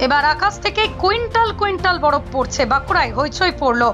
এবার আকাশ থেকে quintal quintal বরফ পড়ছে। বাঁকুড়ায় হইচই পড়লো।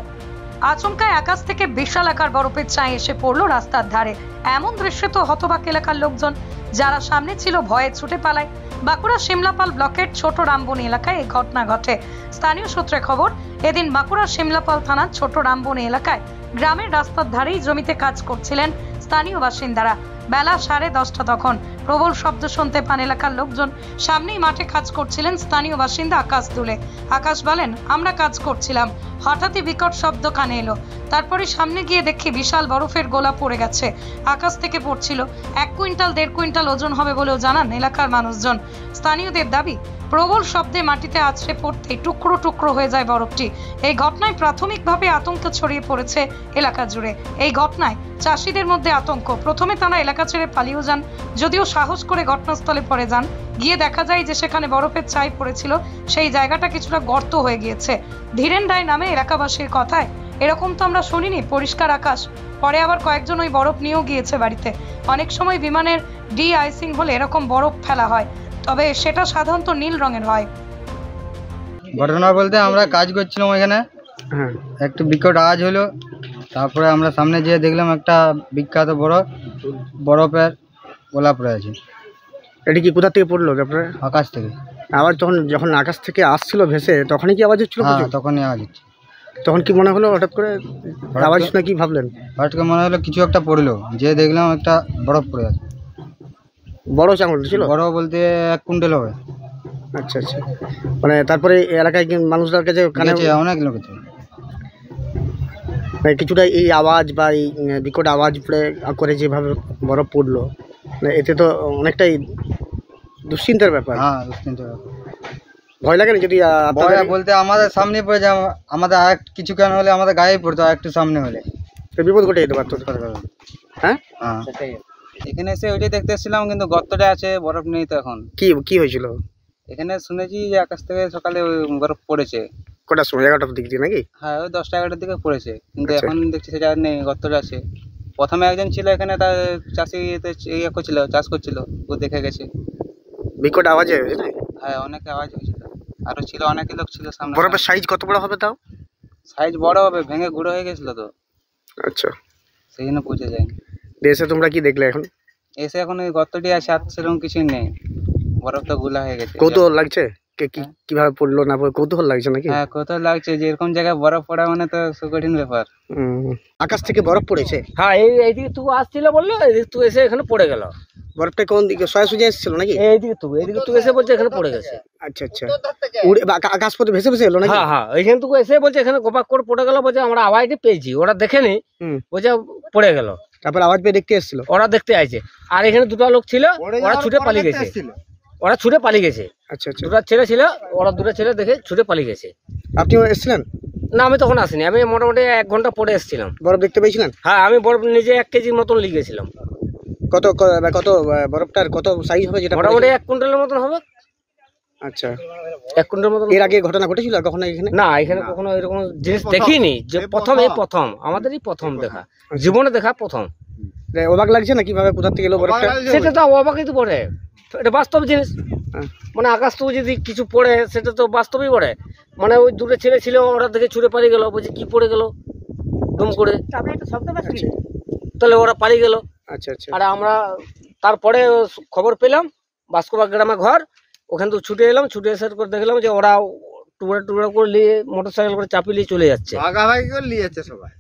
আচমকায় আকাশ থেকে বিশাল আকার বরফের ছাই এসে পড়লো রাস্তার ধারে। এমন দৃশ্যে তো হতবাক এলাকার লোকজন, যারা সামনে ছিল ভয়ে ছুটে পালায়। বাঁকুড়া শিমলাপাল ব্লকের ছোট রামবনী এলাকায় এই ঘটনা ঘটে। স্থানীয় সূত্রে খবর, এদিন বাঁকুড়া শিমলাপাল থানার ছোট রামবনী এলাকায় গ্রামের রাস্তার ধারেই জমিতে কাজ করছিলেন স্থানীয় বাসিন্দারা। বেলা 10:30 তখন প্রবল শব্দ শুনতে পান এলাকার লোকজন। সামনেই মাঠে কাজ করছিলেন স্থানীয় বাসিন্দা আকাশ দুলে। আকাশ বলেন, আমরা কাজ করছিলাম, হঠাৎই বিকট শব্দ কানে এলো। তারপরে সামনে গিয়ে দেখি বিশাল বরফের গোলা পড়ে গেছে। আকাশ থেকে পড়ছিল। 1 কুইন্টাল 1.5 কুইন্টাল ওজন হবে বলেও জানান এলাকার মানুষজন। স্থানীয়দের দাবি, প্রবল শব্দে মাটিতে আছড়ে পড়তেই টুকরো টুকরো হয়ে যায় বরফটি। এই ঘটনায় প্রাথমিকভাবে আতঙ্ক ছড়িয়ে পড়েছে এলাকা জুড়ে। এই ঘটনায় চাষিদের মধ্যে আতঙ্ক। প্রথমে তারা এলাকা ছেড়ে পালিয়েও যান, যদিও সাহস করে ঘটনাস্থলে পরে যান। গিয়ে দেখা যায় যে সেখানে বরফের ছাই পড়েছিল, সেই জায়গাটা কিছুটা গর্ত হয়ে গিয়েছে। ধীরেন রায় নামে এলাকাবাসীর কথায়, এরকম তো আমরা শুনিনি, পরিষ্কার আকাশ। পরে আবার কয়েকজন ওই বরফ নিয়েও গিয়েছে বাড়িতে। অনেক সময় বিমানের ডি আইসিং হলে এরকম বরফ ফেলা হয়, তবে সেটা সাধারণত নীল রঙের হয়। ঘটনা বলতে আমরা কাজ করছিলাম ওইখানে, একটু বিকট আওয়াজ হলো। তারপরে আমরা সামনে যেয়ে দেখলাম একটা বিখ্যাত বরফের গোলা পড়ে আছে। এটা কি কোথা থেকে পড়লো আপনার? আকাশ থেকে। আবার যখন আকাশ থেকে আসছিল ভেসে, তখনই কি আওয়াজ হচ্ছিল? হ্যাঁ, তখনই আওয়াজ হচ্ছে। তখন কি মনে হলো হঠাৎ করে আওয়াজ শুনে কি ভাবলেন? হঠাৎ করে মনে হলো কিছু একটা পড়লো, যে দেখলাম একটা বরফ পড়ে আছে। বড় চাঙল ছিল? বড় বলতে 1 কুইন্টাল হবে। আচ্ছা আচ্ছা। মানে তারপরে এই এলাকায় কি মানুষদের কাছে অনেক লোক আছে, মানে কিছুটা এই আওয়াজ বা এই বিকট আওয়াজ করে যেভাবে বরফ পড়লো, মানে এতে তো অনেকটাই দুশ্চিন্তার ব্যাপার। হ্যাঁ, দুশ্চিন্তার ব্যাপার। ভয় লাগে না যদি ভয় বলতে আমাদের সামনে পড়ে যায়, আমাদের আর কিছু কেন হলে আমাদের গায়ে পড়তো, আর একটু সামনে হলে বিপদ ঘটে যেতে পারতো। হ্যাঁ, সেটাই। এখানে এসে ওইটাই দেখতে এসেছিলাম, কিন্তু গর্তটা আছে, বরফ নেই। তো এখন কি হয়েছিল এখানে? শুনেছি যে আকাশ থেকে সকালে ওই বরফ পড়েছে। কটার সময়? 11টার দিক দিয়ে নাকি? হ্যাঁ, ওই 10টা-11টার দিকে পড়েছে, কিন্তু আচ্ছা। এখন দেখছি সেটা আর নেই, গর্তটা আছে। প্রথমে একজন ছিল এখানে, তার চাষি করছিল, চাষ করছিল, ও দেখে গেছে। বিকট আওয়াজে? হ্যাঁ, অনেক আওয়াজ হয়েছিল, আরো ছিল, অনেক লোক ছিল সামনে। বরফের সাইজ কত বড় হবে তাও? সাইজ বড় হবে, ভেঙে গুঁড়ো হয়ে গেছিল তো। আচ্ছা, সেই জন্য বুঝে যায়নি। এসে তোমরা কি দেখলে এখন? এসে এখন ওই গর্তটি আছে, আর সেরকম কিছুই নেই, বরফটা গুলা হয়ে গেছে। কৌতূহল লাগছে কিভাবে পড়লো না পড়লো, কৌতূহল লাগছে নাকি? হ্যাঁ, কৌতূহল লাগছে, যে এরকম জায়গায় বরফ পড়া মানে তো কঠিন ব্যাপার। আকাশ থেকে বরফ পড়েছে? হ্যাঁ, এইদিকে তুই আসছিল বললো, এইদিকে তুই এসে এখানে পড়ে গেল। বরফটা কোন দিকে? সোজা এসেছিল নাকি? এইদিকে তুই এসে বলছে এখানে পড়ে গেছে। আচ্ছা আচ্ছা। আকাশ পথে ভেসে ভেসে এলো নাকি? হ্যাঁ, এইখানে তুই এসে বলছে এখানে গোপাক করে পড়ে গেল, বলছে আমরা আওয়াজটা পেয়েছি, ওরা দেখেনি, বলছে পড়ে গেল। তারপর আওয়াজ পেয়ে দেখতে এসেছিল? ওরা দেখতে আইছে, আর এখানে দুটো লোক ছিল, ওরা ছুটে পালিয়ে গেছে। আচ্ছা আচ্ছা। দুটো ছেলে ছিল, ওরা দুটো ছেলে দেখে ছুটে পালিয়ে গেছে। আপনিও এসেছিলেন? না, আমি তখন আসিনি, আমি মোটামুটি 1 ঘন্টা পরে এসেছিলাম। বরফ দেখতে পেয়েছিলেন? হ্যাঁ, আমি বরফ নিজে 1 কেজি মতন লিখেছিলাম। কত কত বরফটার কত সাইজ হবে যেটা? মোটামুটি 1 কুইন্টালের মতন হবে। আচ্ছা, 1 কুইন্টাল মতন। এর আগে ঘটনা ঘটেছিল কখনো এখানে? না, এখানে কখনো এরকম জিনিস দেখিনি, যে প্রথম আমাদেরই প্রথম দেখা, জীবনে দেখা প্রথম। অবাক লাগছে না কিভাবে কোথা থেকে এলো বরফটা? সেটা তো অবাকই তো পড়ে, এটা বাস্তব জিনিস। মানে আকাশ তো যদি কিছু পড়ে, সেটা তো বাস্তবই পড়ে। মানে ওই দুটো ছেলে ছিল, ওরা দেখে ছুটে পালিয়ে গেল, বলছে কি পড়ে গেল দুম করে, তাহলে ওরা পালিয়ে গেল। আচ্ছা আচ্ছা। আর আমরা তারপরে খবর পেলাম, বাস্কোবা গ্রামে ঘর, ওখান থেকে ছুটে এলাম, ছুটে এসে করে দেখলাম যে ওরা টুকরা করে নিয়ে মোটরসাইকেল করে চাপিয়ে নিয়ে চলে যাচ্ছে, ভাগাভাগি করে নিয়ে যাচ্ছে সবাই।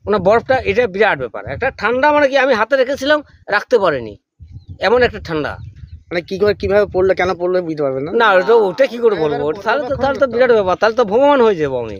মানে বরফটা এটা বিরাট ব্যাপার, একটা ঠান্ডা, মানে কি আমি হাতে রেখেছিলাম, রাখতে পারিনি, এমন একটা ঠান্ডা। মানে কি করে কিভাবে পড়লো, কেন পড়লো বুঝতে পারবেন না? না, ওটা কি করে বলবো, তাহলে তো বিরাট ব্যাপার, তাহলে তো ভগবান হয়ে যাবো আমি।